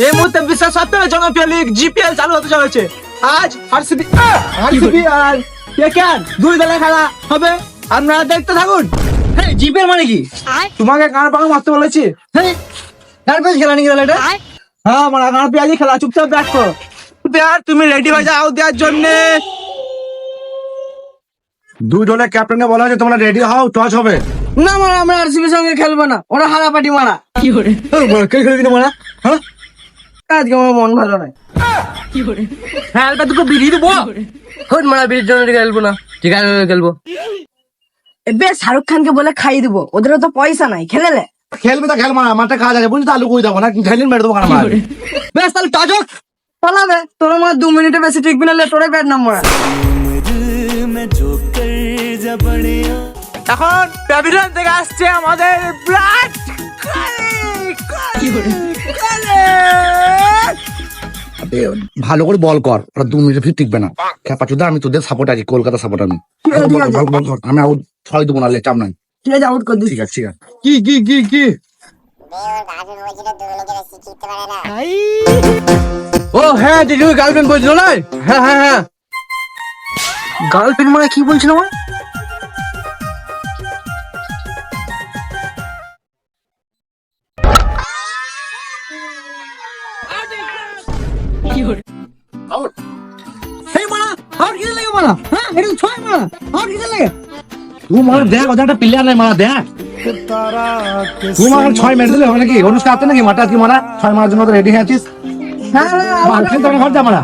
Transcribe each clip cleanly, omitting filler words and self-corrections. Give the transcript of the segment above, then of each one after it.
এই মুহূর্তে বিশ্বের সবথেকে জনপ্রিয় লিগ জিপিএল চালু হতে চলেছে। আজ আরসিবি আর কেকেআর দুই দলে খেলা হবে, আপনারা দেখতে থাকুন। হ্যাঁ, জিপিএল মানে কি? তোমাকে গান পাকা মারতে বলেছি। হ্যাঁ, তারপরে খেলা নাকি তাহলে এটা? হ্যাঁ, আমার গান পেঁয়াজি খেলা, চুপচাপ দেখো। আর তুমি রেডি হয়ে যাও দেওয়ার জন্য। দুই দলের ক্যাপ্টেনকে বলা হয়েছে তোমরা রেডি হও, টস হবে। না মারা, আমরা আরসিবির সঙ্গে খেলবো না, ওরা হারাপাটি মারা। কে খেলবি না মারা? হ্যাঁ, আজকে আমার মন ভালো নাই। হ্যাঁ, তোকে বিড়িয়ে দেবো। হোট মারা, বিয়ের জন্য খেলবো না, ঠিক আছে খেলবো। এবে শাহরুখ খানকে বলে খাইয়ে দিবো, ওদেরও তো পয়সা নাই, খেলেলে খেলবে তো খেল, মারা মাঠে কাজ আছে বুঝলি তো, আলু কই দেবো না, খেলিন মেরে দেবো মারা। বেশ তাহলে টাজক পালাবে। তোর আমার 2 মিনিটে বেশি টিকবি না, তোরে ব্যাট নাম্বার। এখন প্যাভিলিয়ন থেকে আসছে আমাদের বিরাট ভালো করে বল কর, ওরা 2 মিনিট ফির টিকবে না। খেপা চুদা, আমি তোদের সাপোর্ট আছি, কলকাতা সাপোর্ট আমি। ভালো বল কর, আমি আউট 6 দেবো না, চাপ নাই। ঠিক আছে, আউট করে দিস। ঠিক আছে ঠিক আছে। কি কি কি কি ও হ্যাঁ, দিদি গার্লফ্রেন্ড বলছিল না? হ্যাঁ হ্যাঁ হ্যাঁ, গার্লফ্রেন্ড মানে কি বলছিল আমার? এই মারা আর কি লাগে মারা? হ্যাঁ, এটা 6 মারা আর কি লাগে? তুই মারা দেখ, ওদের একটা প্লেয়ার নাই, মারা দেখ। তুই মারা 6 মেরে দিলে হবে নাকি? অনুষ্ঠান আছে নাকি মাঠে? আজকে মারা 6 মারার জন্য রেডি হয়ে আছিস? হ্যাঁ মার খেলতে হবে, ঘর যা মারা।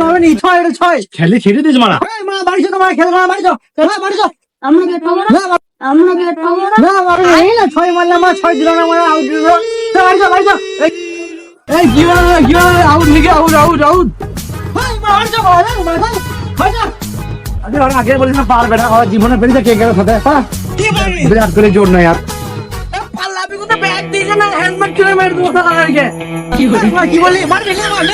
হবে নি, 6 এটা 6। খেলে ছেড়ে দিস মারা। এই মারা বাড়ি চো, মারা খেলবো না, বাড়ি চো। হ্যাঁ, বাড়ি চো। আমরা গেট পাবো না, আমরা গেট পাবো না। না মারা এই না 6 মারলাম, মারা 6 দিল না, মারা আউট দিল। চল বাড়ি চো, বাড়ি চো। এই কি বলে আউট লিখে আউট আউট আউট। এই মারা বাড়ি চো, মারা বাড়ি চো। আরে ওরা আগে বলিস না পারবে না, ওরা জীবনে পেরেছে কে কেন সাথে। কি বলবি? বিরাট করে জোর নাই আর। পাল্লাবি কোথা ব্যাট দিছে না, হেলমেট কিনে মেরে দেবো সারা আগে। কি বলি? মার দেখে মার।